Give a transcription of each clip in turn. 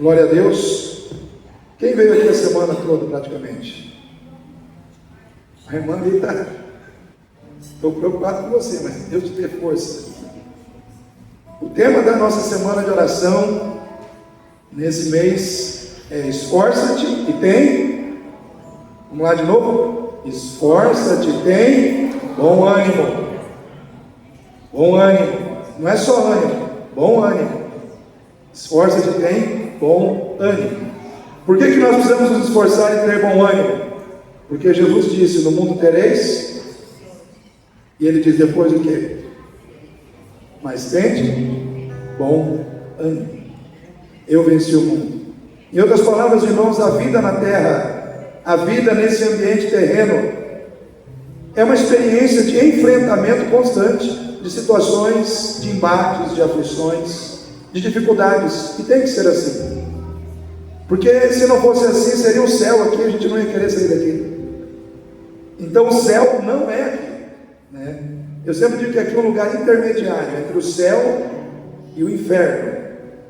Glória a Deus. Quem veio aqui a semana toda praticamente? A irmã ali está. Estou preocupado com você, mas Deus te dê força. O tema da nossa semana de oração nesse mês é esforça-te e tem. Vamos lá de novo? Esforça-te e tem bom ânimo. Bom ânimo. Não é só ânimo, bom ânimo. Esforça-te e tem bom ânimo. Por que nós precisamos nos esforçar e ter bom ânimo? Porque Jesus disse: no mundo tereis. E ele diz depois o quê? Mas tende bom ânimo. Eu venci o mundo. Em outras palavras, irmãos, a vida na terra, a vida nesse ambiente terreno, é uma experiência de enfrentamento constante de situações, de embates, de aflições, de dificuldades. E tem que ser assim. Porque se não fosse assim, seria o céu aqui, a gente não ia querer sair daqui. Então o céu não é aqui, né? Eu sempre digo que aqui é um lugar intermediário entre o céu e o inferno,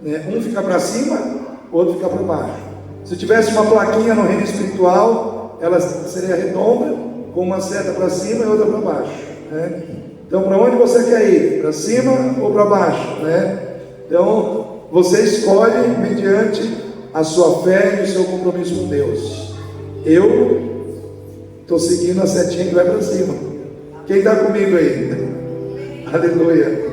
né? Um fica para cima, o outro fica para baixo. Se tivesse uma plaquinha no reino espiritual, ela seria redonda, com uma seta para cima e outra para baixo, né? Então para onde você quer ir? Para cima ou para baixo, né? Então você escolhe mediante a sua fé e o seu compromisso com Deus. Eu estou seguindo a setinha que vai para cima. Quem está comigo aí? Aleluia.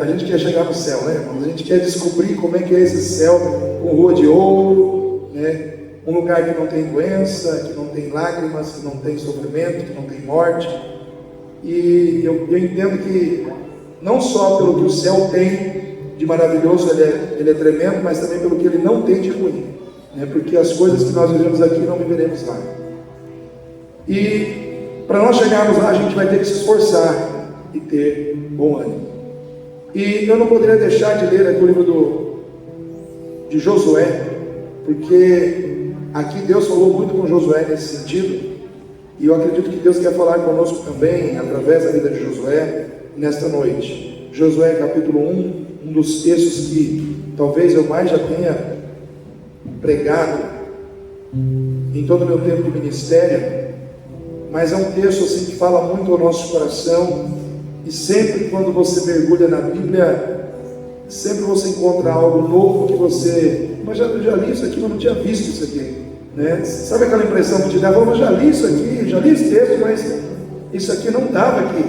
A gente quer chegar no céu, né, irmãos? A gente quer descobrir como é que é esse céu com rua de ouro, né? Um lugar que não tem doença, que não tem lágrimas, que não tem sofrimento, que não tem morte. E eu entendo que não só pelo que o céu tem de maravilhoso, ele é tremendo, mas também pelo que ele não tem de ruim, né? Porque as coisas que nós vivemos aqui não viveremos lá. E para nós chegarmos lá, a gente vai ter que se esforçar e ter bom ânimo. E eu não poderia deixar de ler aqui o livro de Josué, porque aqui Deus falou muito com Josué nesse sentido, e eu acredito que Deus quer falar conosco também, através da vida de Josué, nesta noite. Josué capítulo 1, um dos textos que talvez eu mais já tenha pregado em todo o meu tempo de ministério, mas é um texto assim que fala muito ao nosso coração. E sempre quando você mergulha na Bíblia, sempre você encontra algo novo que você, mas já li isso aqui, mas não tinha visto isso aqui, né? Sabe aquela impressão que te dá? Eu já li isso aqui, já li esse texto, mas isso aqui não estava aqui.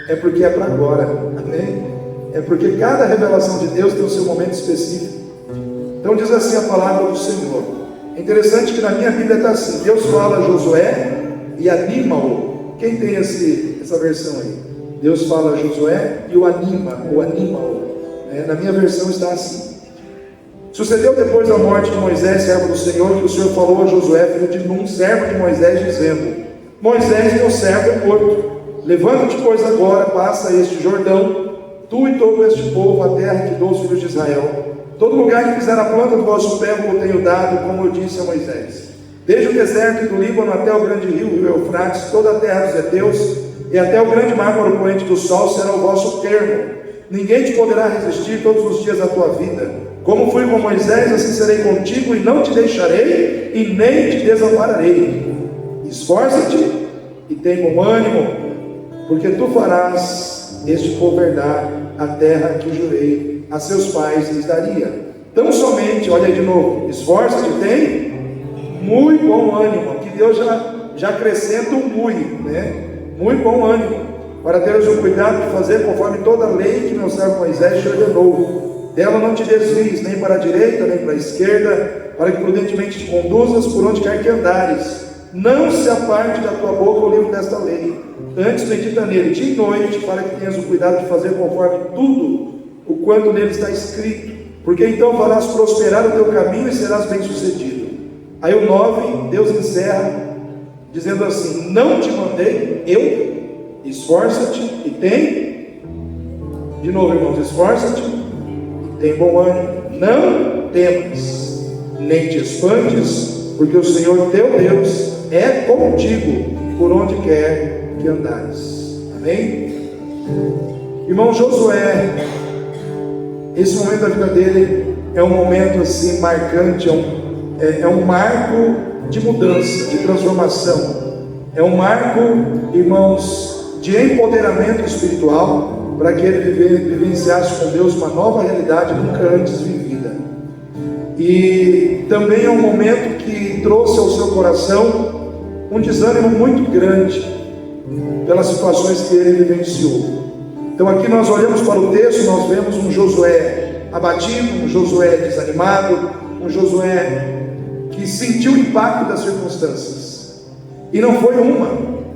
É porque é para agora, amém? É porque cada revelação de Deus tem o seu momento específico. Então diz assim a palavra do Senhor. É interessante que na minha Bíblia está assim: Deus fala a Josué e anima-o. Quem tem essa versão aí? Deus fala a Josué e o anima-o. Na minha versão está assim: sucedeu depois da morte de Moisés, servo do Senhor, que o Senhor falou a Josué, filho de Nun, servo de Moisés, dizendo: Moisés, meu servo, é morto. Levanta-te, pois, agora, passa este Jordão, tu e todo este povo, a terra que dou aos filhos de Israel. Todo lugar que fizer a planta do vosso pé, eu tenho dado, como eu disse a Moisés. Desde o deserto do Líbano até o grande rio, o rio Eufrates, toda a terra dos heteus, e até o grande mar para o poente do sol será o vosso termo. Ninguém te poderá resistir todos os dias da tua vida. Como fui com Moisés, assim serei contigo, e não te deixarei, e nem te desampararei. Esforça-te e tem bom ânimo, porque tu farás este povo herdar a terra que jurei a seus pais lhes daria. Tão somente, olha aí de novo, esforça-te e tem muito bom ânimo. Aqui Deus já acrescenta um muito, né? Muito bom ânimo, para teres o cuidado de fazer conforme toda a lei que meu servo Moisés te ordenou. Dela não te desvies, nem para a direita, nem para a esquerda, para que prudentemente te conduzas por onde quer que andares. Não se aparte da tua boca o livro desta lei. Antes medita nele dia e noite, para que tenhas o cuidado de fazer conforme tudo o quanto nele está escrito. Porque então farás prosperar o teu caminho e serás bem sucedido. Aí o 9, Deus encerra dizendo assim: não te mandei eu? Esforça-te e tem. De novo, irmãos, esforça-te e tem bom ânimo. Não temas, nem te espantes, porque o Senhor teu Deus é contigo por onde quer que andares. Amém? Irmão Josué, esse momento da vida dele é um momento assim marcante, é um marco de mudança, de transformação. É um marco, irmãos, de empoderamento espiritual, para que ele vivenciasse com Deus uma nova realidade nunca antes vivida. E também é um momento que trouxe ao seu coração um desânimo muito grande pelas situações que ele vivenciou. Então aqui nós olhamos para o texto, nós vemos um Josué abatido, um Josué desanimado, um Josué que sentiu o impacto das circunstâncias. E não foi uma,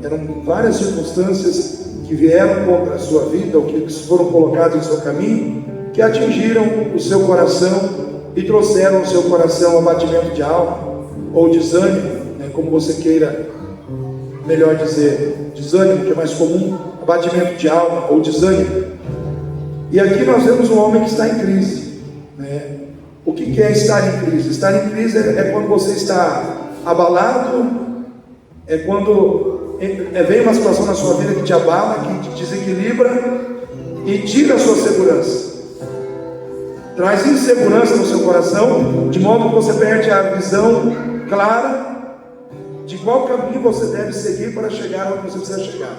eram várias circunstâncias que vieram contra a sua vida, ou que foram colocadas em seu caminho, que atingiram o seu coração e trouxeram ao seu coração abatimento de alma, ou desânimo, né, como você queira melhor dizer, desânimo, que é mais comum, abatimento de alma ou desânimo. E aqui nós vemos um homem que está em crise, né? O que é estar em crise? Estar em crise é quando você está abalado, é quando vem uma situação na sua vida que te abala, que te desequilibra e tira a sua segurança, traz insegurança no seu coração, de modo que você perde a visão clara de qual caminho você deve seguir para chegar onde você precisa chegar.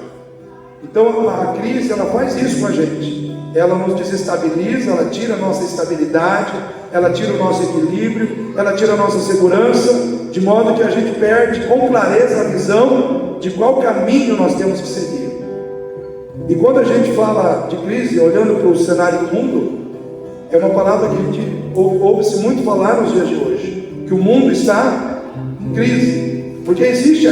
Então a crise, ela faz isso com a gente, ela nos desestabiliza, ela tira a nossa estabilidade, ela tira o nosso equilíbrio, ela tira a nossa segurança, de modo que a gente perde com clareza a visão de qual caminho nós temos que seguir. E quando a gente fala de crise, olhando para o cenário do mundo, é uma palavra que a gente ouve-se muito falar nos dias de hoje, que o mundo está em crise, porque existe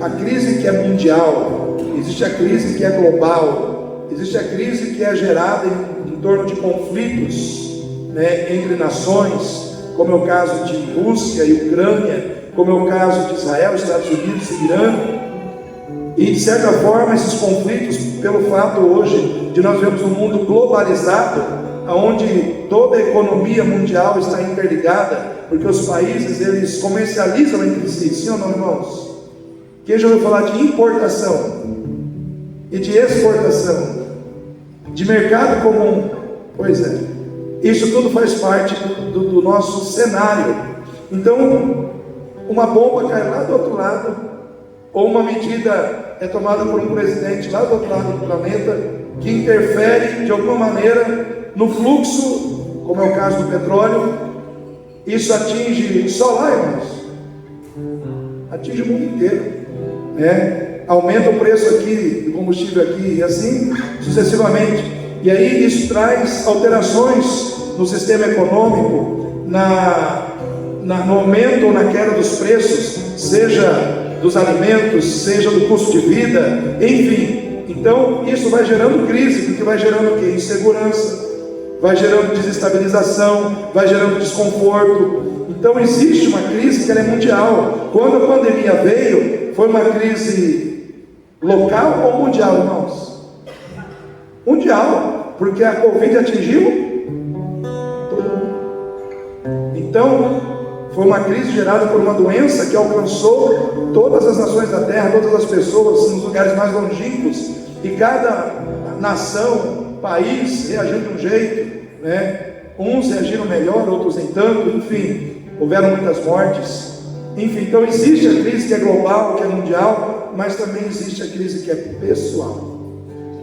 a crise que é mundial, existe a crise que é global, existe a crise que é gerada em torno de conflitos, né, entre nações, como é o caso de Rússia e Ucrânia, como é o caso de Israel, Estados Unidos e Irã. E de certa forma esses conflitos, pelo fato hoje de nós vermos um mundo globalizado, onde toda a economia mundial está interligada, porque os países eles comercializam entre si, sim ou não, irmãos? Quem já ouviu falar de importação e de exportação, de mercado comum? Pois é, isso tudo faz parte do nosso cenário. Então, uma bomba cai lá do outro lado, ou uma medida é tomada por um presidente lá do outro lado do planeta, que interfere de alguma maneira no fluxo, como é o caso do petróleo. Isso atinge só lá, irmãos, atinge o mundo inteiro, né? Aumenta o preço aqui do combustível aqui, e assim sucessivamente. E aí isso traz alterações no sistema econômico, no aumento ou na queda dos preços, seja dos alimentos, seja do custo de vida, enfim. Então isso vai gerando crise, porque vai gerando o quê? Insegurança, vai gerando desestabilização, vai gerando desconforto. Então existe uma crise que ela é mundial. Quando a pandemia veio, foi uma crise local ou mundial, irmãos? Mundial, porque a Covid atingiu todo mundo. Então foi uma crise gerada por uma doença que alcançou todas as nações da terra, todas as pessoas nos lugares mais longínquos, e cada nação, país reagiu de um jeito, né? Uns reagiram melhor, outros nem tanto, enfim, houveram muitas mortes. Enfim, então existe a crise que é global, que é mundial, mas também existe a crise que é pessoal.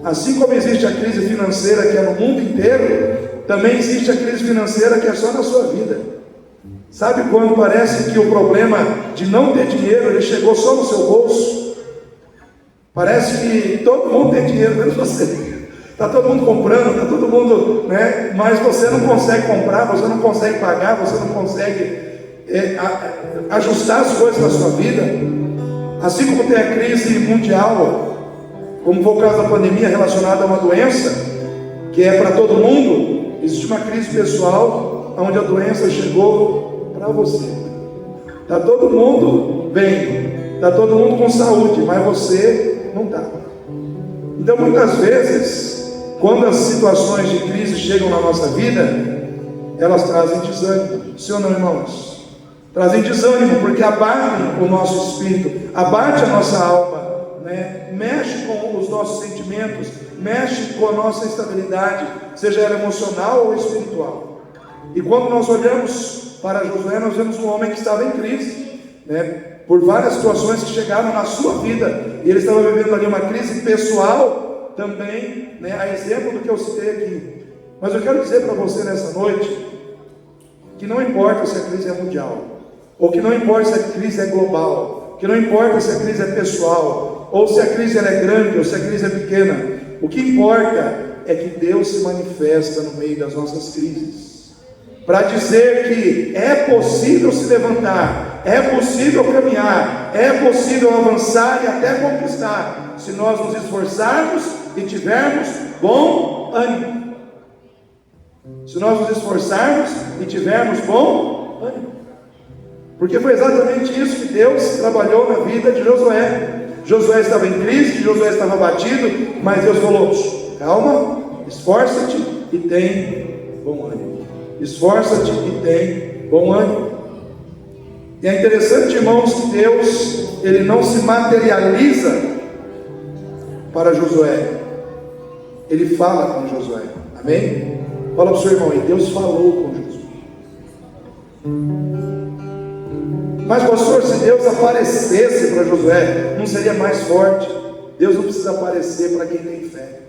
Assim como existe a crise financeira que é no mundo inteiro, também existe a crise financeira que é só na sua vida. Sabe quando parece que o problema de não ter dinheiro, ele chegou só no seu bolso? Parece que todo mundo tem dinheiro, menos você. Está todo mundo comprando, está todo mundo, né? Mas você não consegue comprar, você não consegue pagar, você não consegue ajustar as coisas na sua vida. Assim como tem a crise mundial, como foi o caso da pandemia relacionada a uma doença, que é para todo mundo, existe uma crise pessoal, onde a doença chegou para você. Está todo mundo bem, está todo mundo com saúde, mas você não está. Então muitas vezes, quando as situações de crise chegam na nossa vida, elas trazem desânimo, sim ou não, irmãos? Trazem desânimo, porque abatem o nosso espírito, abate a nossa alma, né? Mexe com os nossos sentimentos, mexe com a nossa estabilidade, seja ela emocional ou espiritual. E quando nós olhamos para Josué, nós vemos um homem que estava em crise, né? Por várias situações que chegaram na sua vida, e ele estava vivendo ali uma crise pessoal também, né? A exemplo do que eu citei aqui. Mas eu quero dizer para você nessa noite, que não importa se a crise é mundial, ou que não importa se a crise é global, que não importa se a crise é pessoal, ou se a crise ela é grande, ou se a crise é pequena, o que importa é que Deus se manifesta no meio das nossas crises, para dizer que é possível se levantar, é possível caminhar, é possível avançar e até conquistar, se nós nos esforçarmos e tivermos bom ânimo. Se nós nos esforçarmos e tivermos bom ânimo. Porque foi exatamente isso que Deus trabalhou na vida de Josué. Josué estava em crise, Josué estava abatido, mas Deus falou: calma, esforça-te e tem bom ânimo. Esforça-te e tem bom ânimo. E é interessante, irmãos, que Deus, Ele não se materializa para Josué. Ele fala com Josué. Amém? Fala para o seu irmão aí, Deus falou com Josué. Mas pastor, se Deus aparecesse para Josué, não seria mais forte? Deus não precisa aparecer para quem tem fé.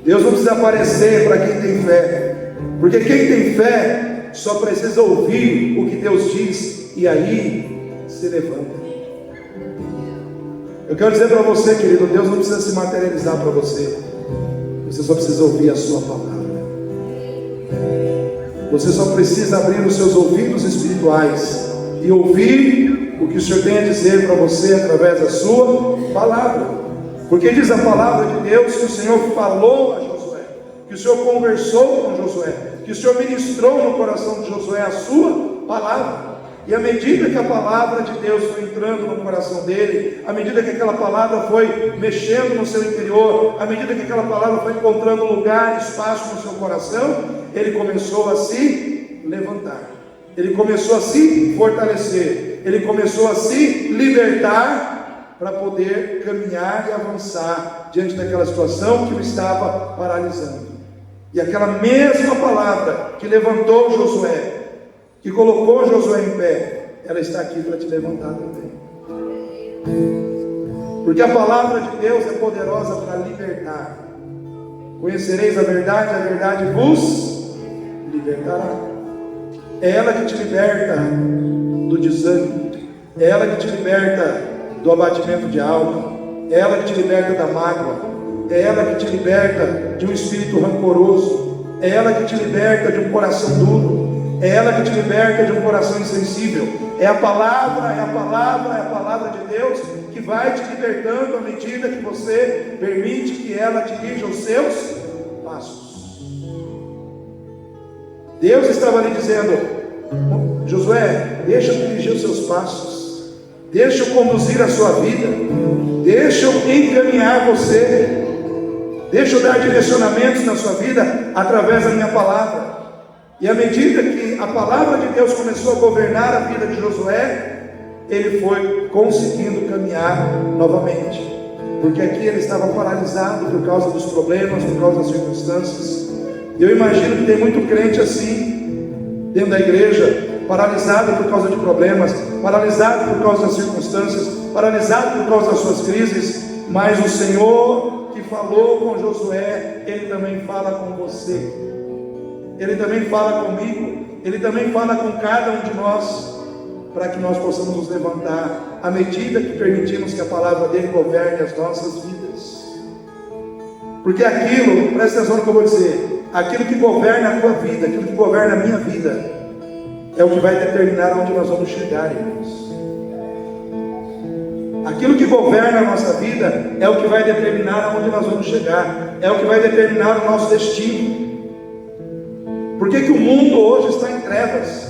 Deus não precisa aparecer para quem tem fé, porque quem tem fé só precisa ouvir o que Deus diz, e aí se levanta. Eu quero dizer para você, querido, Deus não precisa se materializar para você, você só precisa ouvir a sua palavra. Você só precisa abrir os seus ouvidos espirituais e ouvir o que o Senhor tem a dizer para você através da sua palavra. Porque diz a palavra de Deus que o Senhor falou a Josué, que o Senhor conversou com Josué, que o Senhor ministrou no coração de Josué a sua palavra. E à medida que a palavra de Deus foi entrando no coração dele, à medida que aquela palavra foi mexendo no seu interior, à medida que aquela palavra foi encontrando lugar, espaço no seu coração, ele começou a se levantar, ele começou a se fortalecer, ele começou a se libertar para poder caminhar e avançar diante daquela situação que o estava paralisando. E aquela mesma palavra que levantou Josué, que colocou Josué em pé, ela está aqui para te levantar também. Porque a palavra de Deus é poderosa para libertar. Conhecereis a verdade vos libertará. É ela que te liberta do desânimo, é ela que te liberta do abatimento de alma, é ela que te liberta da mágoa, é ela que te liberta de um espírito rancoroso, é ela que te liberta de um coração duro, é ela que te liberta de um coração insensível. É a palavra de Deus que vai te libertando à medida que você permite que ela dirija os seus passos. Deus estava lhe dizendo: Josué, deixa eu dirigir os seus passos, deixa eu conduzir a sua vida, deixa eu encaminhar você, deixa eu dar direcionamentos na sua vida através da minha palavra. E à medida que a palavra de Deus começou a governar a vida de Josué, ele foi conseguindo caminhar novamente, porque aqui ele estava paralisado por causa dos problemas, por causa das circunstâncias. Eu imagino que tem muito crente assim dentro da igreja, paralisado por causa de problemas, paralisado por causa das circunstâncias, paralisado por causa das suas crises. Mas o Senhor que falou com Josué, Ele também fala com você, Ele também fala comigo, Ele também fala com cada um de nós, para que nós possamos nos levantar, à medida que permitimos que a palavra dEle governe as nossas vidas. Porque aquilo, presta atenção no que eu vou dizer, aquilo que governa a tua vida, aquilo que governa a minha vida, é o que vai determinar onde nós vamos chegar, irmãos. Aquilo que governa a nossa vida é o que vai determinar aonde nós vamos chegar, é o que vai determinar o nosso destino. Por que que o mundo hoje está em trevas?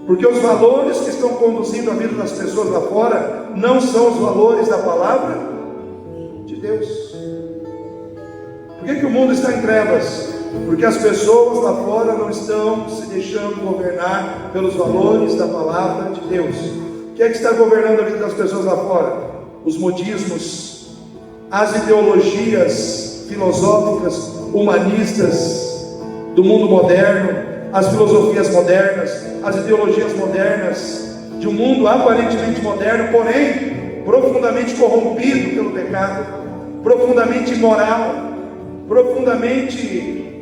Porque os valores que estão conduzindo a vida das pessoas lá fora não são os valores da palavra de Deus. Por que que o mundo está em trevas? Porque as pessoas lá fora não estão se deixando governar pelos valores da palavra de Deus. O que é que está governando a vida das pessoas lá fora? Os modismos, as ideologias filosóficas, humanistas, do mundo moderno, as filosofias modernas, as ideologias modernas, de um mundo aparentemente moderno, porém profundamente corrompido pelo pecado, profundamente imoral, profundamente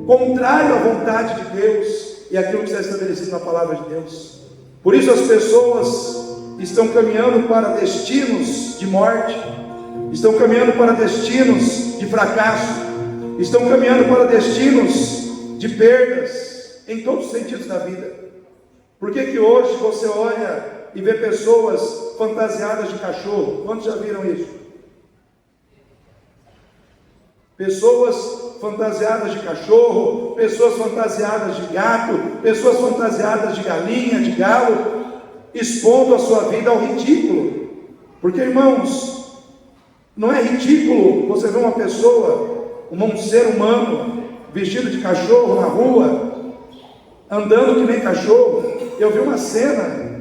contrário à vontade de Deus e aquilo que está estabelecido na palavra de Deus. Por isso as pessoas estão caminhando para destinos de morte, estão caminhando para destinos de fracasso, estão caminhando para destinos de perdas em todos os sentidos da vida. Por que hoje você olha e vê pessoas fantasiadas de cachorro? Quantos já viram isso? Pessoas fantasiadas de cachorro, pessoas fantasiadas de gato, pessoas fantasiadas de galinha, de galo, expondo a sua vida ao ridículo. Porque, irmãos, não é ridículo você ver uma pessoa, um ser humano vestido de cachorro na rua, andando que nem cachorro. Eu vi uma cena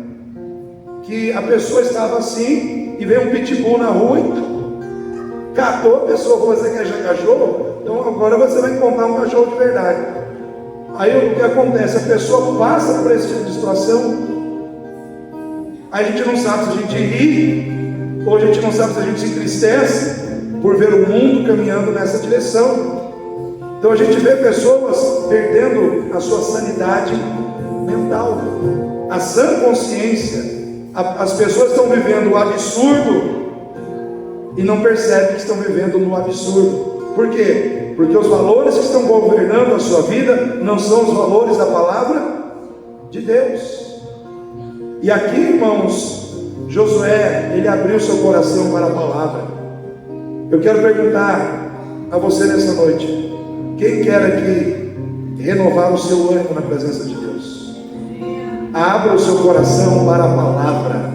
que a pessoa estava assim e veio um pitbull na rua e catou a pessoa. Você quer cachorro? Então agora você vai encontrar um cachorro de verdade. Aí o que acontece? A pessoa passa por esse tipo de situação, a gente não sabe se a gente ri, ou a gente não sabe se a gente se entristece por ver o mundo caminhando nessa direção. Então a gente vê pessoas perdendo a sua sanidade mental, a sã consciência. As pessoas estão vivendo o absurdo e não percebem que estão vivendo no absurdo. Por quê? Porque os valores que estão governando a sua vida não são os valores da palavra de Deus. E aqui, irmãos, Josué, ele abriu seu coração para a palavra. Eu quero perguntar a você nessa noite: quem quer aqui renovar o seu ânimo na presença de Deus? Abra o seu coração para a palavra.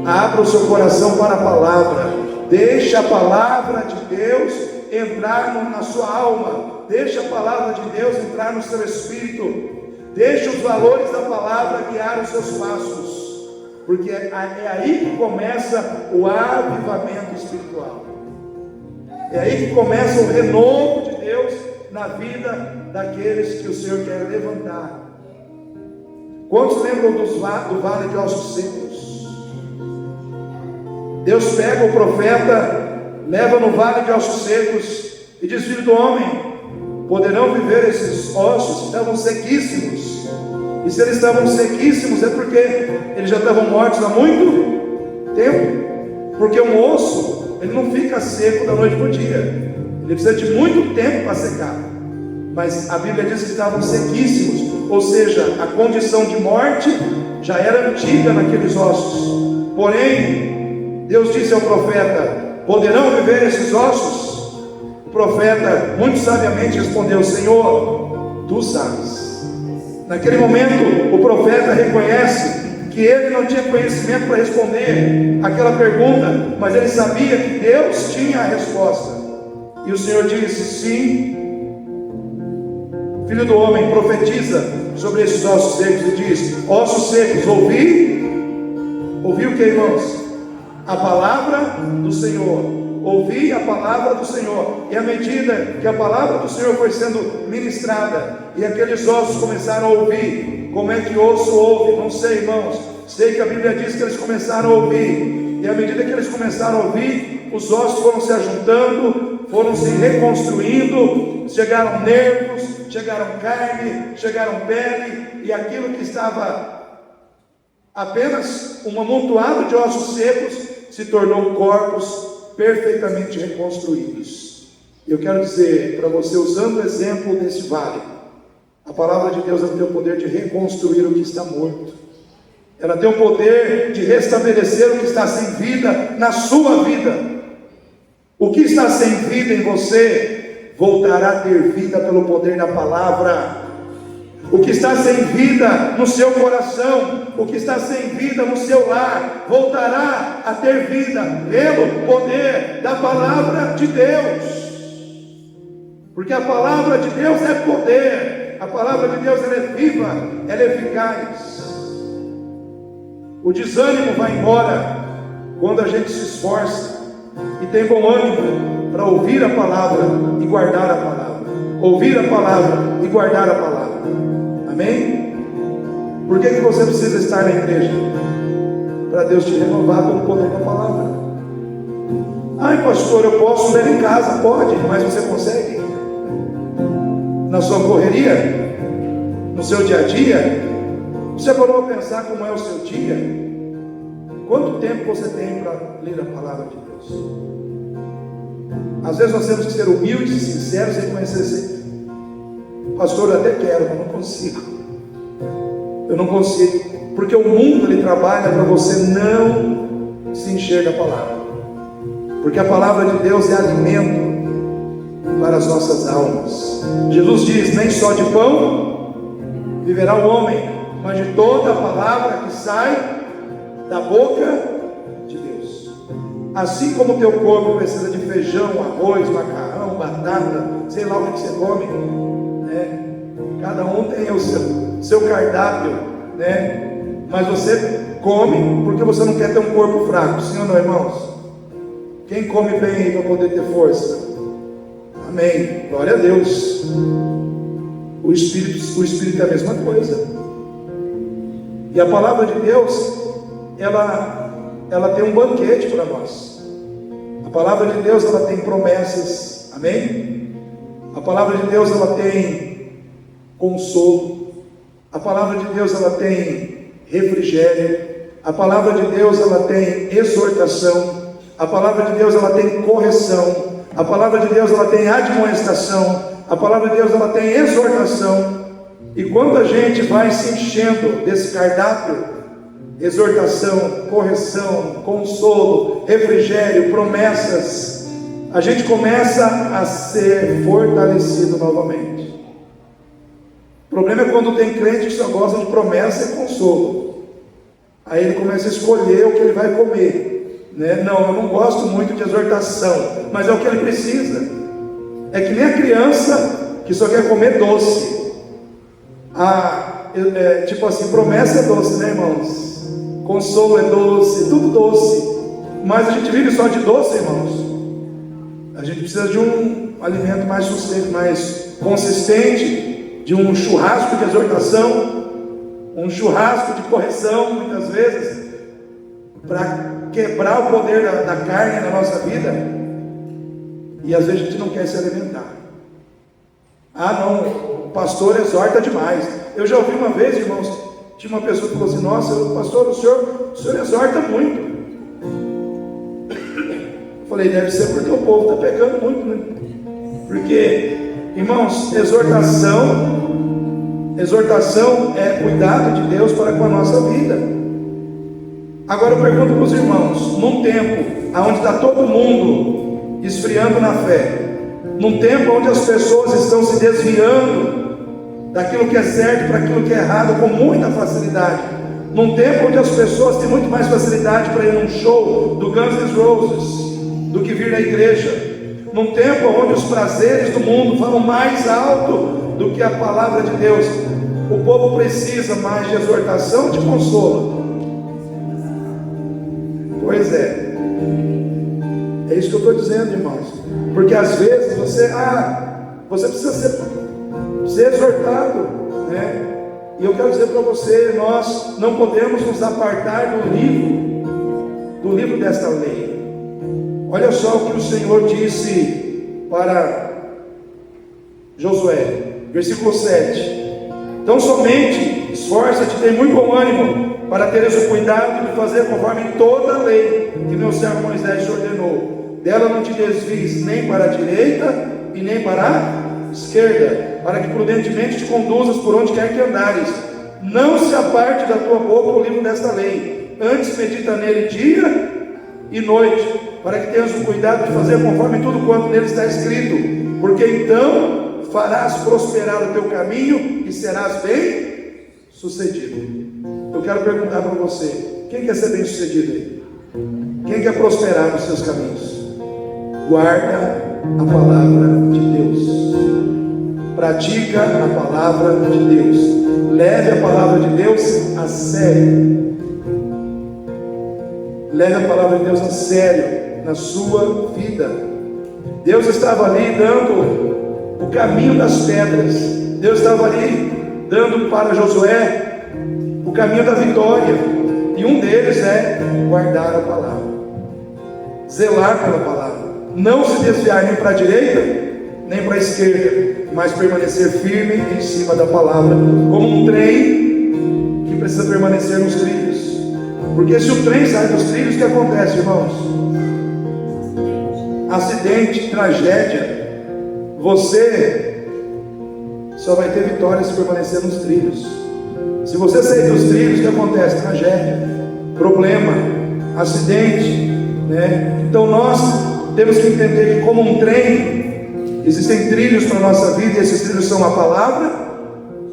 Abra o seu coração para a palavra. Deixe a palavra de Deus entrar na sua alma. Deixe a palavra de Deus entrar no seu espírito. Deixe os valores da palavra guiar os seus passos. Porque é aí que começa o avivamento espiritual. É aí que começa o renovo de Deus na vida daqueles que o Senhor quer levantar. Quantos lembram do vale de ossos secos? Deus pega o profeta, leva no vale de ossos secos e diz: filho do homem, poderão viver esses ossos? Estavam sequíssimos. E se eles estavam sequíssimos é porque eles já estavam mortos há muito tempo. Porque um osso, ele não fica seco da noite para o dia, ele precisa de muito tempo para secar. Mas a Bíblia diz que estavam sequíssimos, ou seja, a condição de morte já era antiga naqueles ossos. Porém, Deus disse ao profeta: poderão viver esses ossos? O profeta muito sabiamente respondeu: Senhor, tu sabes. Naquele momento o profeta reconhece que ele não tinha conhecimento para responder aquela pergunta, mas ele sabia que Deus tinha a resposta. E o Senhor disse: sim. Filho do homem, profetiza sobre esses ossos secos e diz: ossos secos, ouvi o que, irmãos? A palavra do Senhor. Ouvi a palavra do Senhor. E à medida que a palavra do Senhor foi sendo ministrada e aqueles ossos começaram a ouvir, como é que osso ouve? Não sei, irmãos. Sei que a Bíblia diz que eles começaram a ouvir. E à medida que eles começaram a ouvir, os ossos foram se ajuntando, foram se reconstruindo, chegaram nervos, chegaram carne, chegaram pele, e aquilo que estava apenas um amontoado de ossos secos se tornou corpos perfeitamente reconstruídos. Eu quero dizer para você, usando o exemplo desse vale, a palavra de Deus tem o poder de reconstruir o que está morto. Ela tem o poder de restabelecer o que está sem vida na sua vida. O que está sem vida em você voltará a ter vida pelo poder da palavra. O que está sem vida no seu coração, o que está sem vida no seu lar, voltará a ter vida pelo poder da palavra de Deus. Porque a palavra de Deus é poder. A palavra de Deus, ela é viva, ela é eficaz. O desânimo vai embora quando a gente se esforça e tem bom ânimo para ouvir a palavra e guardar a palavra. ouvir a palavra e guardar a palavra. Amém? Por que você precisa estar na igreja? Para Deus te renovar pelo poder da palavra. Ai, pastor, eu posso ler em casa. Pode, mas você consegue? Na sua correria? No seu dia a dia? Você parou a pensar como é o seu dia? Quanto tempo você tem para ler a palavra de Deus? Às vezes nós temos que ser humildes e sinceros e conhecer assim. Pastor, eu até quero, mas não consigo. Eu não consigo. Porque o mundo ele trabalha para você não se encher da palavra. Porque a palavra de Deus é alimento para as nossas almas. Jesus diz: nem só de pão viverá o homem, mas de toda a palavra que sai da boca de Deus. Assim como o teu corpo precisa de feijão, arroz, macarrão, batata, sei lá o que você come, né? Cada um tem o seu cardápio, né? Mas você come porque você não quer ter um corpo fraco, sim ou não, irmãos? Quem come bem aí para poder ter força? Amém, glória a Deus. O Espírito é a mesma coisa. E a palavra de Deus, ela tem um banquete para nós. A palavra de Deus, ela tem promessas, amém? A palavra de Deus, ela tem consolo. A palavra de Deus, ela tem refrigério. A palavra de Deus, ela tem exortação. A palavra de Deus, ela tem correção. A palavra de Deus, ela tem admoestação. A palavra de Deus, ela tem exortação. E quando a gente vai se enchendo desse cardápio, exortação, correção, consolo, refrigério, promessas, a gente começa a ser fortalecido novamente. O problema é quando tem crente que só gosta de promessa e consolo. Aí ele começa a escolher o que ele vai comer, né? Não, eu não gosto muito de exortação, mas é o que ele precisa. É que nem a criança que só quer comer doce. Tipo assim, promessa é doce, né, irmãos? Consolo é doce, tudo doce. Mas a gente vive só de doce, irmãos. A gente precisa de um alimento mais sustento, mais consistente, de um churrasco de exortação, um churrasco de correção, muitas vezes, para quebrar o poder da carne na nossa vida. E às vezes a gente não quer se alimentar. Ah, não, o pastor exorta demais. Eu já ouvi uma vez, irmãos, tinha uma pessoa que falou assim: nossa, pastor, o senhor exorta muito. Eu falei: deve ser porque o povo está pecando muito, né? Porque, irmãos, exortação é cuidado de Deus para com a nossa vida. Agora eu pergunto para os irmãos: num tempo onde está todo mundo esfriando na fé, num tempo onde as pessoas estão se desviando daquilo que é certo para aquilo que é errado com muita facilidade, num tempo onde as pessoas têm muito mais facilidade para ir num show do Guns N' Roses do que vir na igreja, num tempo onde os prazeres do mundo falam mais alto do que a palavra de Deus, o povo precisa mais de exortação, de consolo. Pois é isso que eu estou dizendo, irmãos. Porque às vezes você precisa ser exortado, né? E eu quero dizer para você: nós não podemos nos apartar do livro desta lei. Olha só o que o Senhor disse para Josué, versículo 7: então somente esforça-te, tem muito bom ânimo, para teres o cuidado de fazer conforme toda a lei que meu servo Moisés te ordenou. Dela não te desvies nem para a direita e nem para a esquerda, para que prudentemente te conduzas por onde quer que andares. Não se aparte da tua boca o livro desta lei, antes medita nele dia e noite, para que tenhas o cuidado de fazer conforme tudo quanto nele está escrito, porque então farás prosperar o teu caminho e serás bem sucedido. Eu quero perguntar para você: quem quer ser bem sucedido aí? Quem quer prosperar nos seus caminhos? Guarda a palavra de Deus, pratica a palavra de Deus, leve a palavra de Deus a sério, leve a palavra de Deus a sério na sua vida. Deus estava ali dando o caminho das pedras. Deus estava ali dando para Josué o caminho da vitória, e um deles é guardar a palavra, zelar pela palavra, não se desviar nem para a direita nem para a esquerda, mas permanecer firme em cima da palavra, como um trem que precisa permanecer nos trilhos. Porque se o trem sai dos trilhos, o que acontece, irmãos? Acidente, tragédia. Você só vai ter vitória se permanecer nos trilhos. Se você sair dos trilhos, o que acontece? Tragédia, problema, acidente, né? Então nós temos que entender que, como um trem, existem trilhos para a nossa vida, e esses trilhos são a palavra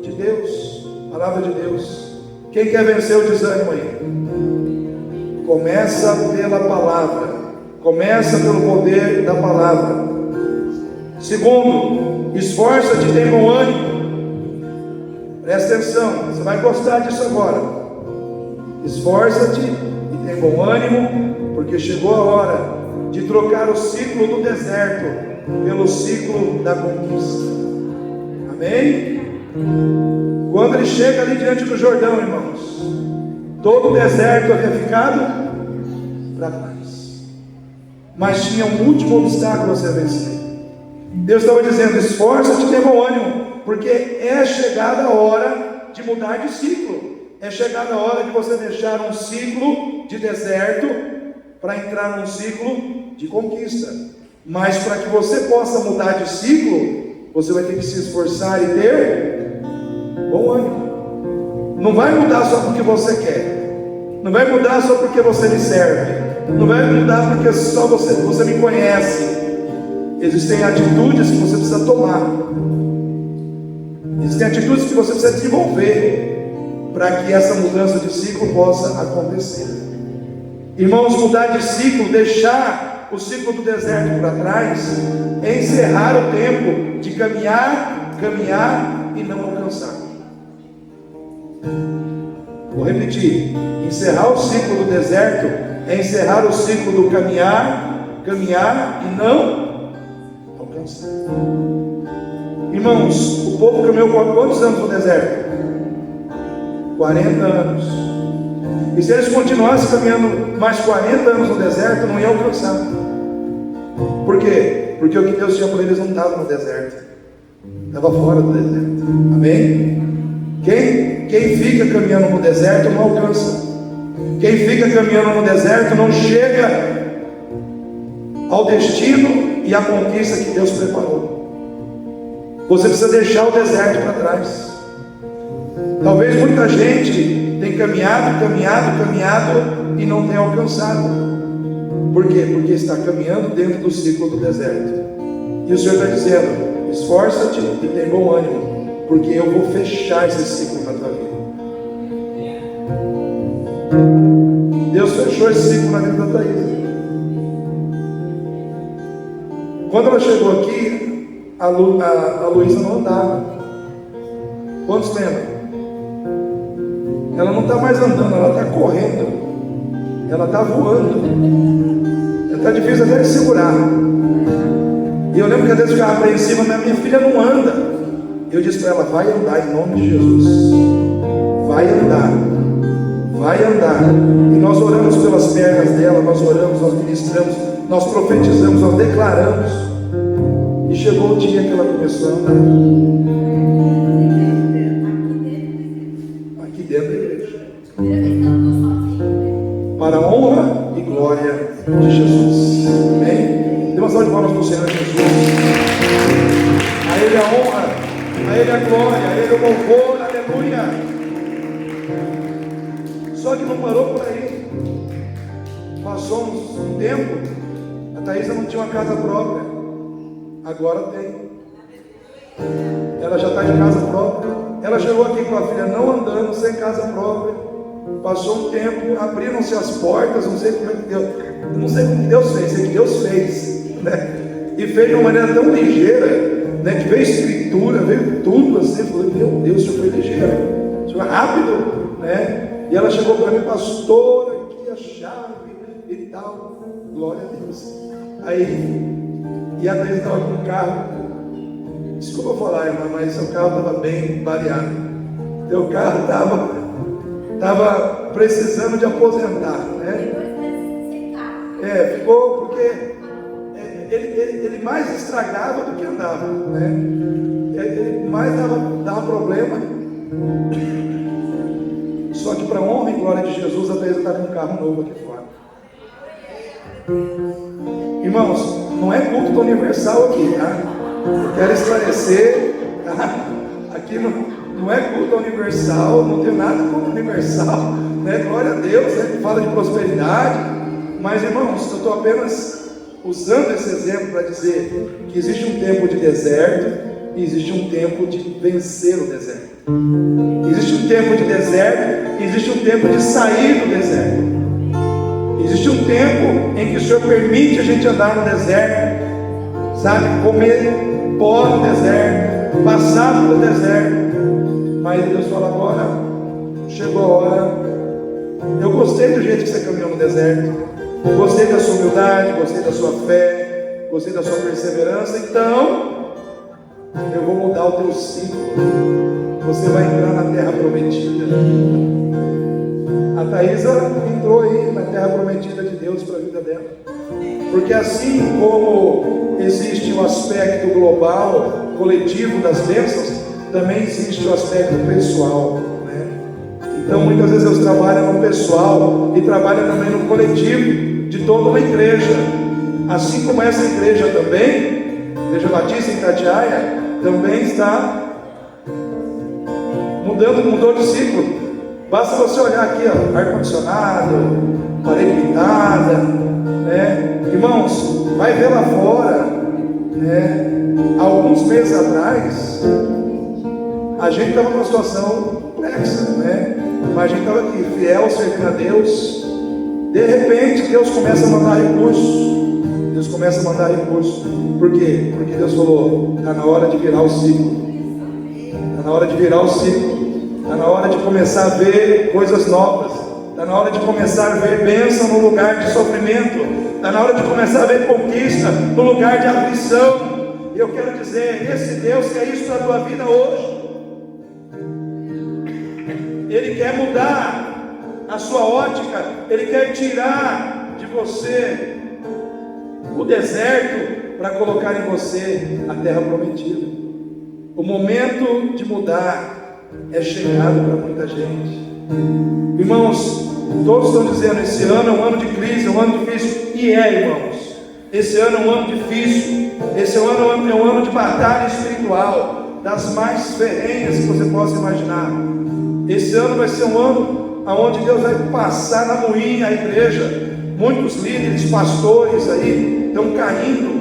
de Deus. Palavra de Deus. Quem quer vencer o desânimo aí? Começa pela palavra. Começa pelo poder da palavra. Segundo, esforça-te e tenha bom ânimo. Presta atenção, você vai gostar disso agora. Esforça-te e tenha bom ânimo, porque chegou a hora de trocar o ciclo do deserto pelo ciclo da conquista. Amém? Quando ele chega ali diante do Jordão, irmãos, todo o deserto havia ficado para trás, mas tinha um último obstáculo a ser vencido. Deus estava dizendo: esforça-te e tenha bom ânimo, porque é chegada a hora de mudar de ciclo. É chegada a hora de você deixar um ciclo de deserto para entrar num ciclo de conquista. Mas para que você possa mudar de ciclo, você vai ter que se esforçar e ter bom ânimo. Não vai mudar só porque você quer, não vai mudar só porque você me serve, não vai mudar porque só você me conhece. Existem atitudes que você precisa tomar, existem atitudes que você precisa desenvolver para que essa mudança de ciclo possa acontecer. Irmãos, mudar de ciclo, deixar o ciclo do deserto para trás, é encerrar o tempo de caminhar e não alcançar. Vou repetir: encerrar o ciclo do deserto é encerrar o ciclo do caminhar e não alcançar. Irmãos, o povo caminhou quantos anos no deserto? 40 anos. E se eles continuassem caminhando mais 40 anos no deserto, não iam alcançar. Por quê? Porque o que Deus tinha para eles não estava no deserto, estava fora do deserto. Amém? Quem fica caminhando no deserto não alcança. Quem fica caminhando no deserto não chega ao destino e à conquista que Deus preparou. Você precisa deixar o deserto para trás. Talvez muita gente tenha caminhado e não tenha alcançado. Por quê? Porque está caminhando dentro do ciclo do deserto. E o Senhor está dizendo: esforça-te e tenha bom ânimo, porque eu vou fechar esse ciclo na tua vida. Deus fechou esse ciclo na vida da Thaís. Quando ela chegou aqui, a Luísa não andava. Quantos lembram? Ela não está mais andando, ela está correndo, ela está voando, está difícil até de segurar. E eu lembro que às vezes eu ficava apreensiva, mas minha filha não anda. Eu disse para ela: vai andar em nome de Jesus, vai andar. E nós oramos pelas pernas dela, nós oramos, nós ministramos, nós profetizamos, nós declaramos. E chegou o dia que ela começou a andar. Aqui dentro da igreja, para a honra e glória de Jesus. Amém? Dê uma salva de palmas para o Senhor Jesus. A Ele a honra, a Ele a glória, a Ele o louvor. Aleluia. Só que não parou por aí. Passou um tempo, a Thaísa não tinha uma casa própria. Agora tem. Ela já está de casa própria. Ela chegou aqui com a filha não andando, sem casa própria. Passou um tempo, abriram-se as portas. Não sei como é que Deus, não sei como Deus fez, sei que Deus fez, né? E fez de uma maneira tão ligeira, né? Que veio escritura, veio tudo assim. Eu falei: meu Deus, o Senhor foi ligeiro, o Senhor é rápido, né? E ela chegou para mim: pastor, aqui a chave e tal. Glória a Deus. Aí, e a Thaís estava com o carro. Desculpa falar, irmã, mas seu carro estava bem baleado. Teu carro estava precisando de aposentar, né? Ficou porque ele mais estragava do que andava, né? Ele mais dava problema. Só que para honra e glória de Jesus, a Teresa está com um carro novo aqui fora. Irmãos, não é culto universal aqui, tá? Eu quero esclarecer, tá? Aqui não é culto universal, não tem nada como universal, né? Glória a Deus, né? Fala de prosperidade. Mas, irmãos, eu estou apenas usando esse exemplo para dizer que existe um tempo de deserto e existe um tempo de vencer o deserto. Existe um tempo de deserto e existe um tempo de sair do deserto. Existe um tempo em que o Senhor permite a gente andar no deserto, sabe, comer pó no deserto, passar pelo deserto. Mas Deus fala: agora chegou a hora. Eu gostei do jeito que você caminhou no deserto, gostei da sua humildade, gostei da sua fé, gostei da sua perseverança. Então eu vou mudar o teu ciclo. Você vai entrar na terra prometida. A Thaisa entrou aí na terra prometida de Deus para a vida dela. Porque assim como existe o aspecto global, coletivo das bênçãos, também existe o aspecto pessoal, né? Então muitas vezes Deus trabalha no pessoal e trabalha também no coletivo de toda uma igreja. Assim como essa igreja também, Igreja Batista em Itatiaia, também está mudou de ciclo. Basta você olhar aqui, ó, ar-condicionado, parede pintada, né? Irmãos, vai ver lá fora, né? Alguns meses atrás, a gente estava numa situação complexa, né? Mas a gente estava aqui, fiel, servindo a Deus. De repente, Deus começa a mandar recursos. Deus começa a mandar recursos. Por quê? Porque Deus falou: está na hora de virar o ciclo. Está na hora de virar o ciclo. Está na hora de começar a ver coisas novas. Está na hora de começar a ver bênção no lugar de sofrimento. Está na hora de começar a ver conquista no lugar de aflição. E eu quero dizer, esse Deus quer isso na tua vida hoje. Ele quer mudar a sua ótica. Ele quer tirar de você o deserto para colocar em você a terra prometida. O momento de mudar é chegado para muita gente. Irmãos, todos estão dizendo: esse ano é um ano de crise, é um ano difícil. E irmãos, esse ano é um ano difícil. Esse ano é um ano de batalha espiritual, das mais ferrenhas que você possa imaginar. Esse ano vai ser um ano onde Deus vai passar na moinha a igreja. Muitos líderes, pastores aí estão caindo.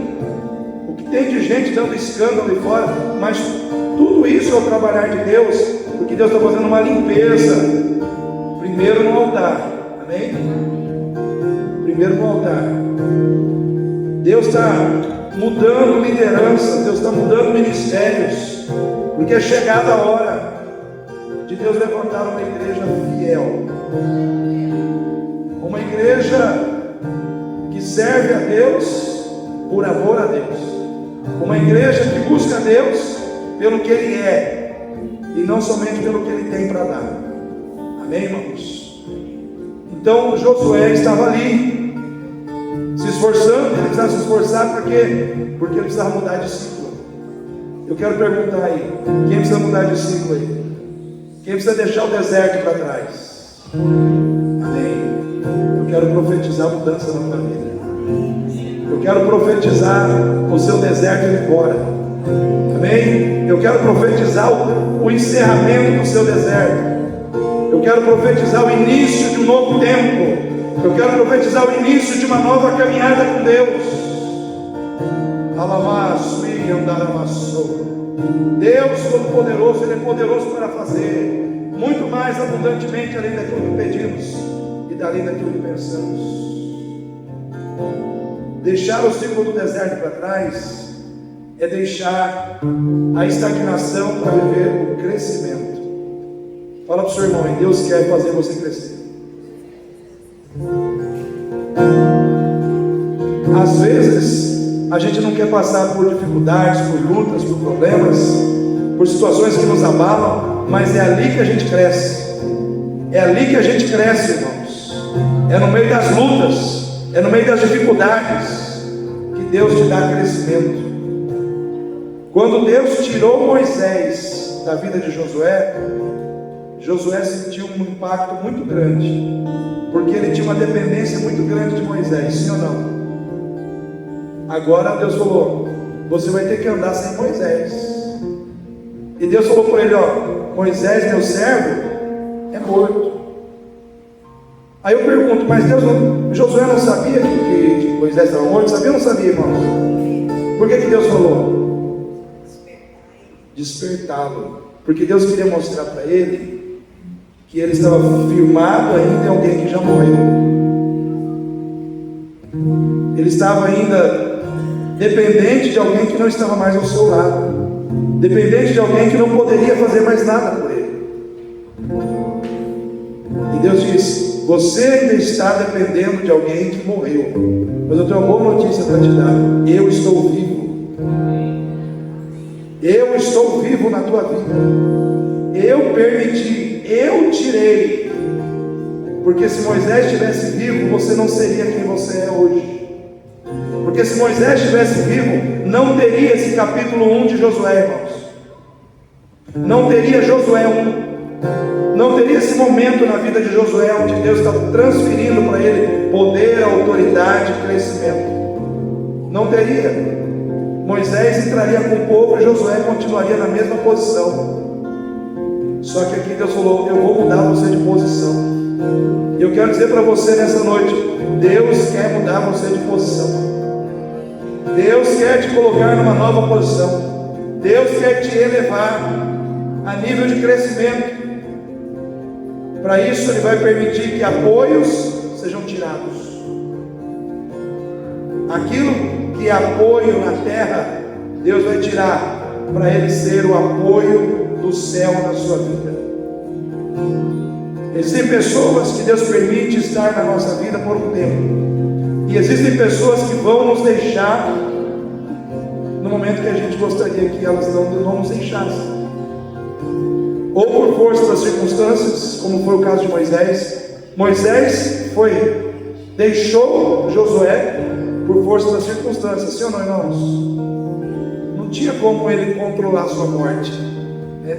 O que tem de gente dando escândalo ali fora, mas tudo isso é o trabalhar de Deus, porque Deus está fazendo uma limpeza. Primeiro no altar, amém? Primeiro no altar. Deus está mudando liderança, Deus está mudando ministérios, porque é chegada a hora de Deus levantar uma igreja fiel, uma igreja que serve a Deus por amor a Deus, uma igreja que busca a Deus pelo que Ele é e não somente pelo que Ele tem para dar. Amém, irmãos? Então Josué estava ali se esforçando. Ele precisava se esforçar porque ele precisava mudar de ciclo. Eu quero perguntar aí: quem precisa mudar de ciclo aí? Quem precisa deixar o deserto para trás? Amém. Eu quero profetizar mudança na tua vida. Eu quero profetizar o seu deserto ir embora. Amém? Eu quero profetizar o encerramento do seu deserto. Eu quero profetizar o início de um novo tempo. Eu quero profetizar o início de uma nova caminhada com Deus. Deus Todo-Poderoso, Ele é poderoso para fazer muito mais abundantemente além daquilo que pedimos e além daquilo que pensamos. Deixar o ciclo do deserto para trás é deixar a estagnação para viver o crescimento. Fala para o seu irmão: e Deus quer fazer você crescer. Às vezes a gente não quer passar por dificuldades, por lutas, por problemas, por situações que nos abalam, mas é ali que a gente cresce. É ali que a gente cresce, irmãos. É no meio das lutas, é no meio das dificuldades que Deus te dá crescimento. Quando Deus tirou Moisés da vida de Josué, Josué sentiu um impacto muito grande, porque ele tinha uma dependência muito grande de Moisés, sim ou não? Agora Deus falou: você vai ter que andar sem Moisés. E Deus falou para ele: ó, Moisés, meu servo, é morto. Aí eu pergunto: mas Deus não, Josué não sabia que Moisés estava morto? Sabia ou não sabia, irmãos? Por que Deus falou? Despertá-lo. Porque Deus queria mostrar para ele que ele estava firmado ainda em alguém que já morreu. Ele estava ainda dependente de alguém que não estava mais ao seu lado, dependente de alguém que não poderia fazer mais nada por ele. E Deus disse: você ainda está dependendo de alguém que morreu, mas eu tenho uma boa notícia para te dar: eu estou vivo. Eu estou vivo na tua vida. Eu permiti, eu tirei. Porque se Moisés estivesse vivo, você não seria quem você é hoje. Porque se Moisés estivesse vivo, não teria esse capítulo 1 de Josué, irmãos. Não teria Josué 1. Não teria esse momento na vida de Josué, onde Deus está transferindo para ele poder, autoridade e crescimento. Não teria. Moisés entraria com o povo e Josué continuaria na mesma posição. Só que aqui Deus falou: eu vou mudar você de posição. E eu quero dizer para você nessa noite: Deus quer mudar você de posição. Deus quer te colocar numa nova posição. Deus quer te elevar a nível de crescimento. Para isso Ele vai permitir que apoios sejam tirados. Aquilo que é apoio na terra, Deus vai tirar, para Ele ser o apoio do céu na sua vida. Existem pessoas que Deus permite estar na nossa vida por um tempo, e existem pessoas que vão nos deixar no momento que a gente gostaria que elas não nos deixassem, ou por força das circunstâncias, como foi o caso de Moisés. Moisés deixou Josué por força das circunstâncias, sim ou não, irmãos? Não tinha como ele controlar a sua morte.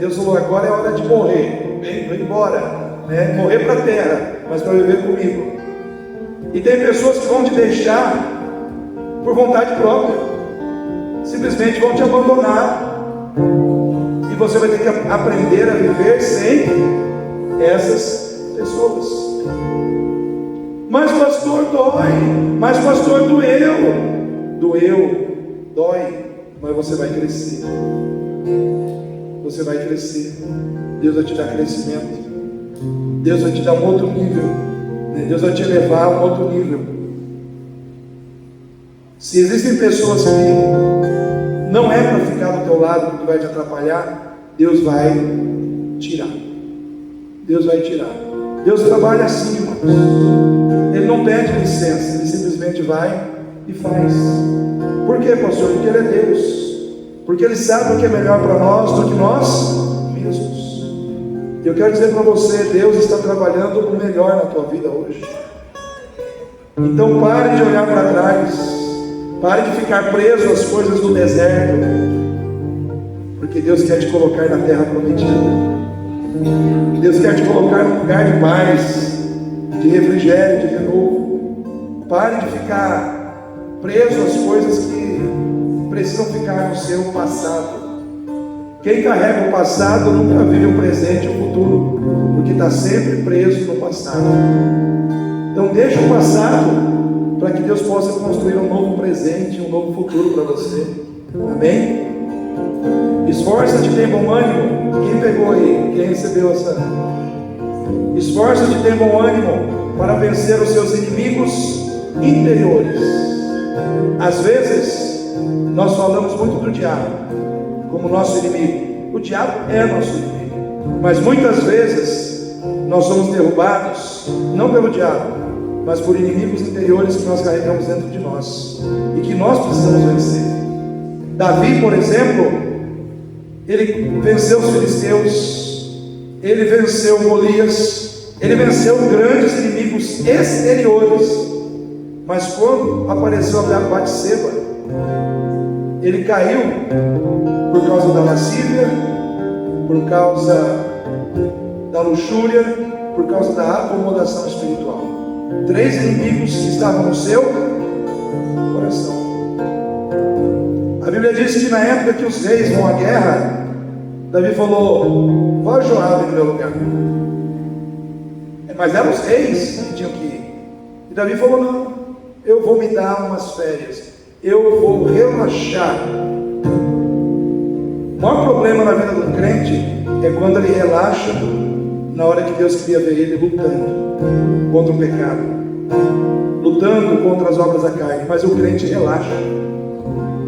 Deus falou: agora é hora de morrer, vem embora, morrer para a terra, mas para viver comigo. E tem pessoas que vão te deixar por vontade própria, simplesmente vão te abandonar, e você vai ter que aprender a viver sem essas pessoas. Mas pastor, dói. Mas pastor, doeu, dói, mas você vai crescer. Você vai crescer. Deus vai te dar crescimento. Deus vai te dar um outro nível. Deus vai te levar a um outro nível. Se existem pessoas que não é para ficar do teu lado, porque vai te atrapalhar, Deus vai tirar. Deus vai tirar. Deus trabalha assim, irmãos. Ele não pede licença, Ele simplesmente vai e faz. Por quê, pastor? Porque Ele é Deus. Porque Ele sabe o que é melhor para nós do que nós mesmos. Eu quero dizer para você: Deus está trabalhando o melhor na tua vida hoje. Então pare de olhar para trás. Pare de ficar preso às coisas do deserto. Porque Deus quer te colocar na terra prometida. Deus quer te colocar num lugar de paz, de refrigério, de renovo. Pare de ficar preso às coisas que precisam ficar no seu passado. Quem carrega o passado nunca vive o presente e o futuro, porque está sempre preso no passado. Então deixa o passado para que Deus possa construir um novo presente, um novo futuro para você. Amém? Esforça-te, tem bom ânimo. Quem pegou aí? Quem recebeu essa? Esforça-te, tem bom ânimo para vencer os seus inimigos interiores. Às vezes nós falamos muito do diabo como nosso inimigo. O diabo é nosso inimigo, mas muitas vezes nós somos derrubados não pelo diabo, mas por inimigos interiores que nós carregamos dentro de nós e que nós precisamos vencer. Davi, por exemplo, ele venceu os filisteus, ele venceu Golias, ele venceu grandes inimigos exteriores, mas quando apareceu a Batseba, ele caiu por causa da lascívia, por causa da luxúria, por causa da acomodação espiritual. 3 inimigos que estavam no seu coração. A Bíblia diz que na época que os reis vão à guerra, Davi falou: vai Joabe no meu lugar. Mas eram os reis que tinham que ir. E Davi falou: não, eu vou me dar umas férias, eu vou relaxar. O maior problema na vida do crente é quando ele relaxa na hora que Deus queria ver ele lutando contra o pecado, lutando contra as obras da carne. Mas o crente relaxa.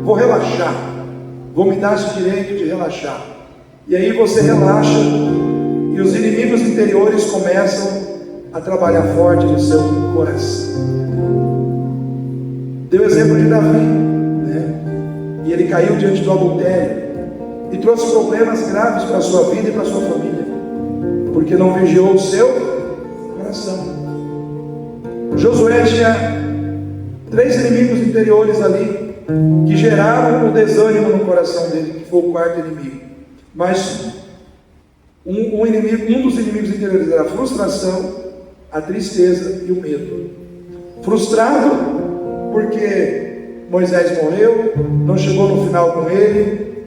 Vou relaxar, vou me dar esse direito de relaxar. E aí você relaxa e os inimigos interiores começam a trabalhar forte no seu coração. Deu o exemplo de Davi, né? E ele caiu diante do adultério e trouxe problemas graves para a sua vida e para a sua família, porque não vigiou o seu coração. Josué tinha 3 inimigos interiores ali, que geraram o desânimo no coração dele, que foi o 4º inimigo. Mas um dos inimigos interiores era a frustração, a tristeza e o medo. Frustrado porque Moisés morreu, não chegou no final com ele.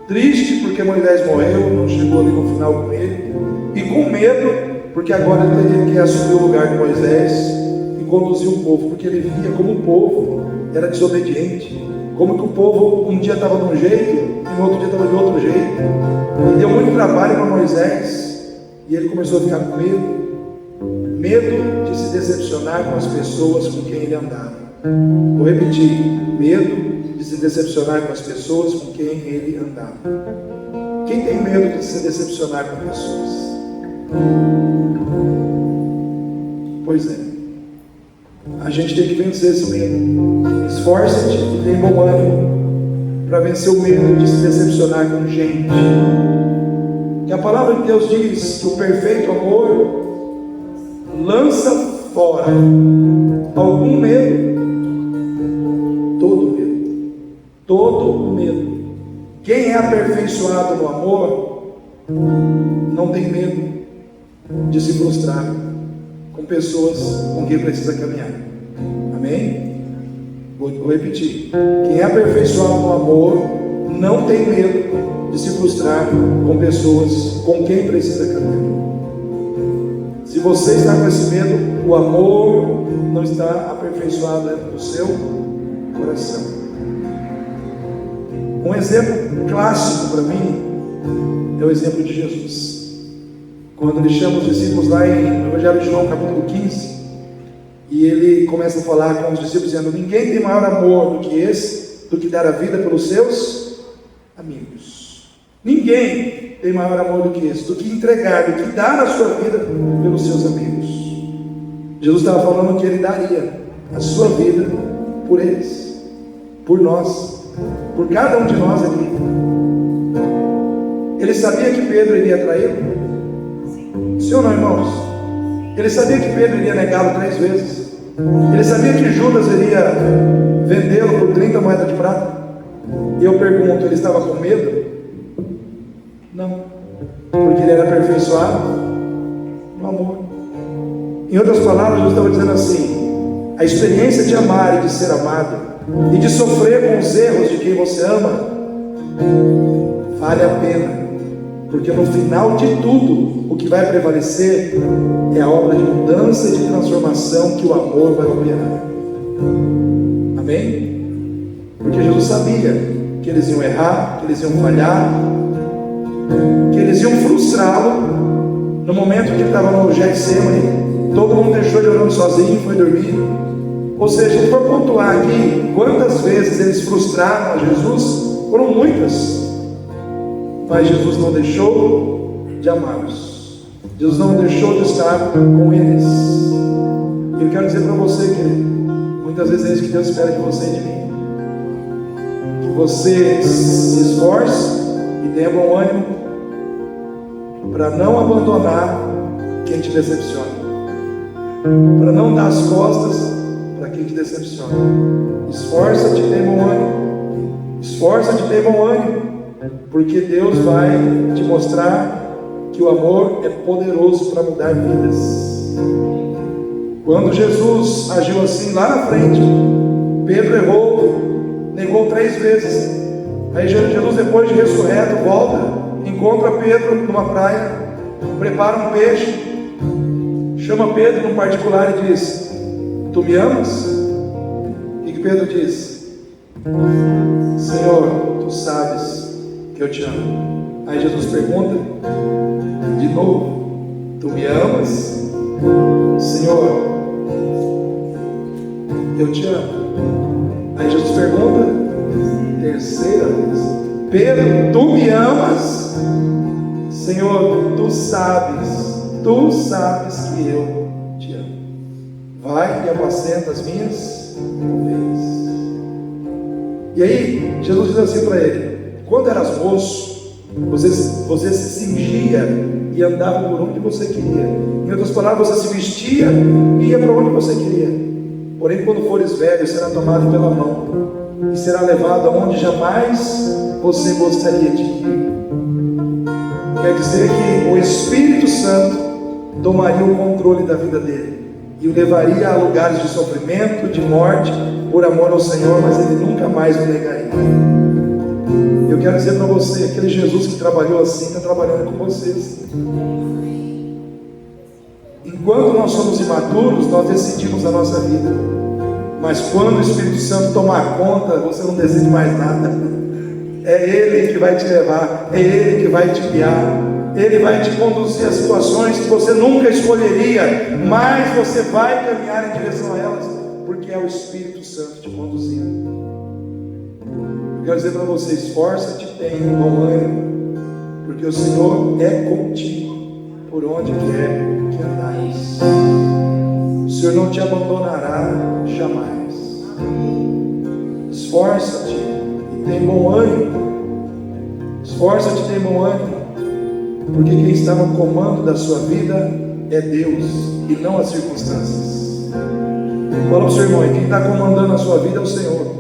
Triste porque Moisés morreu, não chegou ali no final com ele. E com medo porque agora ele teria que assumir o lugar de Moisés e conduzir o povo, porque ele via como o povo era desobediente, como que o povo um dia estava de um jeito e no outro dia estava de outro jeito. E deu muito trabalho para Moisés, e ele começou a ficar com medo de se decepcionar com as pessoas com quem ele andava. Vou repetir: medo de se decepcionar com as pessoas com quem ele andava. Quem tem medo de se decepcionar com pessoas? Pois é, a gente tem que vencer esse medo. Esforça-te e tem bom ânimo para vencer o medo de se decepcionar com gente. Que a palavra de Deus diz que o perfeito amor lança fora algum medo, todo medo. Quem é aperfeiçoado no amor não tem medo de se frustrar com pessoas com quem precisa caminhar. Amém? Vou repetir: quem é aperfeiçoado no amor não tem medo de se frustrar com pessoas com quem precisa caminhar. Se você está com esse medo, o amor não está aperfeiçoado dentro do seu coração. Um exemplo clássico para mim é o exemplo de Jesus. Quando ele chama os discípulos lá no Evangelho de João, capítulo 15, e ele começa a falar com os discípulos dizendo: ninguém tem maior amor do que esse, do que dar a vida pelos seus amigos. Ninguém tem maior amor do que esse, do que entregar, do que dar a sua vida pelos seus amigos. Jesus estava falando que ele daria a sua vida por eles, por nós, por cada um de nós aqui. Ele sabia que Pedro iria traí-lo? Sim ou não, irmãos? Ele sabia que Pedro iria negá-lo 3 vezes? Ele sabia que Judas iria vendê-lo por 30 moedas de prata? E eu pergunto: ele estava com medo? Não, porque ele era aperfeiçoado no amor. Em outras palavras, Jesus estava dizendo assim: a experiência de amar e de ser amado e de sofrer com os erros de quem você ama vale a pena, porque no final de tudo o que vai prevalecer é a obra de mudança e de transformação que o amor vai operar. Amém? Porque Jesus sabia que eles iam errar, que eles iam falhar, que eles iam frustrá-lo. No momento que ele estava no Getsemane, todo mundo deixou ele orando sozinho e foi dormir. Ou seja, se for pontuar aqui quantas vezes eles frustraram a Jesus, foram muitas. Mas Jesus não deixou de amá-los. Jesus não deixou de estar com eles. E eu quero dizer para você, querido, muitas vezes é isso que Deus espera de você e de mim. Que você se esforce e tenha bom ânimo para não abandonar quem te decepciona, para não dar as costas para quem te decepciona. Esforça-te e tenha bom ânimo. Esforça-te e tenha bom ânimo, porque Deus vai te mostrar que o amor é poderoso para mudar vidas. Quando Jesus agiu assim lá na frente, Pedro errou, negou 3 vezes. Aí Jesus, depois de ressurreto, volta, encontra Pedro numa praia, prepara um peixe, chama Pedro no particular e diz: tu me amas? O que Pedro diz? Senhor, tu sabes que eu te amo. Aí Jesus pergunta de novo: tu me amas? Senhor, eu te amo. Aí Jesus pergunta, terceira vez: Pedro, tu me amas? Senhor, tu sabes que eu te amo. Vai e apacenta as minhas ovelhas. E aí, Jesus diz assim para ele: quando eras moço, você se cingia e andava por onde você queria. Em outras palavras, você se vestia e ia para onde você queria. Porém, quando fores velho, será tomado pela mão e será levado aonde jamais você gostaria de ir. Quer dizer que o Espírito Santo tomaria o controle da vida dele e o levaria a lugares de sofrimento, de morte, por amor ao Senhor, mas ele nunca mais o negaria. Eu quero dizer para você, aquele Jesus que trabalhou assim, está trabalhando com vocês. Enquanto nós somos imaturos, nós decidimos a nossa vida. Mas quando o Espírito Santo tomar conta, você não decide mais nada. É Ele que vai te levar, é Ele que vai te guiar, Ele vai te conduzir a situações que você nunca escolheria, mas você vai caminhar em direção a elas, porque é o Espírito Santo te conduzindo. Eu quero dizer para você: esforça-te, tenha bom ânimo, porque o Senhor é contigo por onde quer que andares. O Senhor não te abandonará jamais. Esforça-te e tenha bom ânimo. Esforça-te e tenha bom ânimo, porque quem está no comando da sua vida é Deus e não as circunstâncias. Fala para o seu irmão: e quem está comandando a sua vida é o Senhor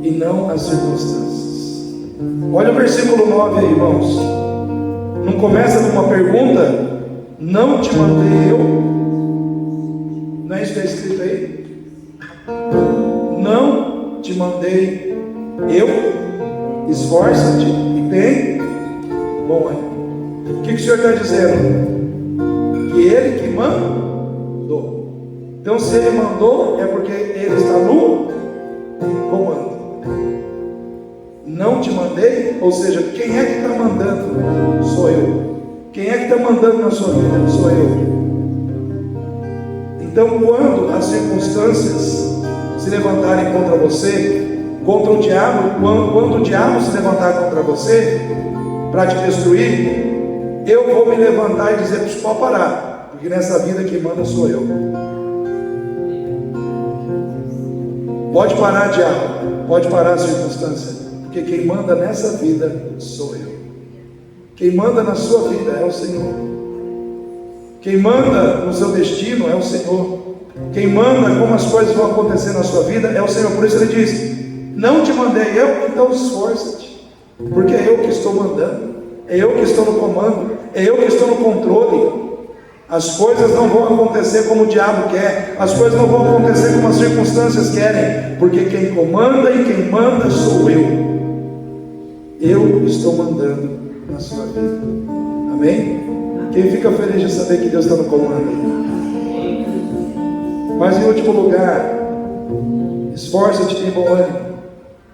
e não as circunstâncias. Olha o versículo 9 aí, irmãos. Não começa com uma pergunta: não te mandei eu? Não é isso que está escrito aí? Não te mandei eu? Esforça-te e tem bom ânimo. O que o Senhor está dizendo? Que Ele que mandou. Então, se Ele mandou, é porque Ele está no comando. Não te mandei, ou seja, quem é que está mandando? Sou eu. Quem é que está mandando na sua vida? Sou eu. Então, quando as circunstâncias se levantarem contra você, contra o diabo, quando o diabo se levantar contra você para te destruir, eu vou me levantar e dizer: pode parar, porque nessa vida quem manda sou eu. Pode parar, diabo, pode parar a circunstância, porque quem manda nessa vida sou eu. Quem manda na sua vida é o Senhor. Quem manda no seu destino é o Senhor. Quem manda como as coisas vão acontecer na sua vida é o Senhor. Por isso Ele diz: não te mandei eu, então esforça-te, porque é eu que estou mandando, é eu que estou no comando, é eu que estou no controle. As coisas não vão acontecer como o diabo quer, as coisas não vão acontecer como as circunstâncias querem, porque quem comanda e quem manda sou eu. Eu estou mandando na sua vida. Amém? Quem fica feliz de saber que Deus está no comando? Mas em último lugar, esforça-te e tenha bom ânimo,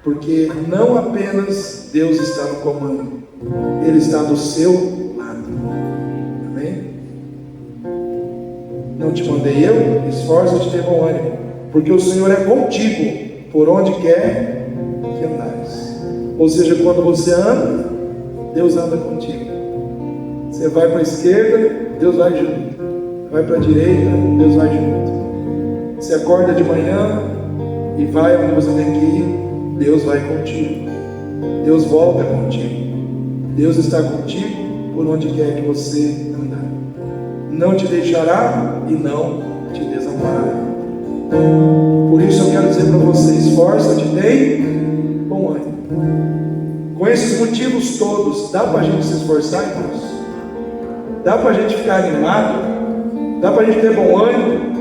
porque não apenas Deus está no comando, Ele está do seu lado. Amém? Não te mandei eu? Esforça-te e tenha bom ânimo, porque o Senhor é contigo por onde quer que andares. Ou seja, quando você anda, Deus anda contigo. Você vai para a esquerda, Deus vai junto. vai para a direita, Deus vai junto. Você acorda de manhã e vai onde você tem que ir, Deus vai contigo. Deus volta contigo. Deus está contigo por onde quer que você andar. Não te deixará e não te desamparará. Por isso eu quero dizer para você: esforça-te, tem bom ânimo. Com esses motivos todos, dá para a gente se esforçar, irmãos? Dá para a gente ficar animado? Dá para a gente ter bom ânimo?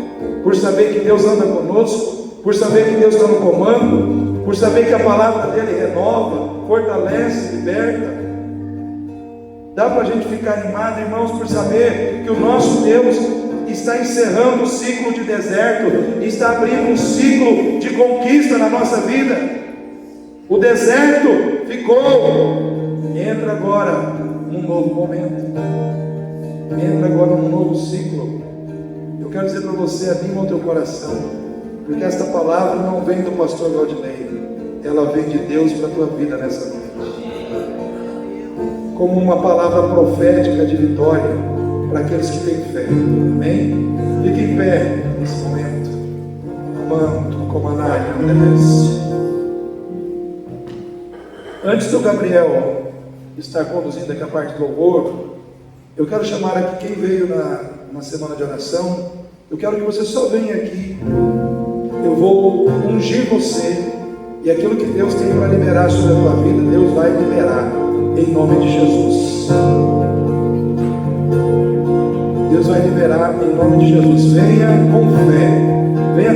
Por saber que Deus anda conosco, por saber que Deus está no comando, por saber que a palavra dele renova, fortalece, liberta. Dá para a gente ficar animado, irmãos, por saber que o nosso Deus está encerrando o ciclo de deserto, está abrindo um ciclo de conquista na nossa vida. O deserto ficou, entra agora num novo momento, entra agora num novo ciclo. Eu quero dizer para você: anima o teu coração, porque esta palavra não vem do pastor Valdinei, ela vem de Deus para a tua vida nessa noite, como uma palavra profética de vitória para aqueles que têm fé. Amém? Fique em pé nesse momento. Antes do Gabriel estar conduzindo aqui a parte do louvor, eu quero chamar aqui quem veio na semana de oração. Eu quero que você só venha aqui. Eu vou ungir você, e aquilo que Deus tem para liberar sobre a tua vida, Deus vai liberar em nome de Jesus. Deus vai liberar em nome de Jesus. Venha com fé, venha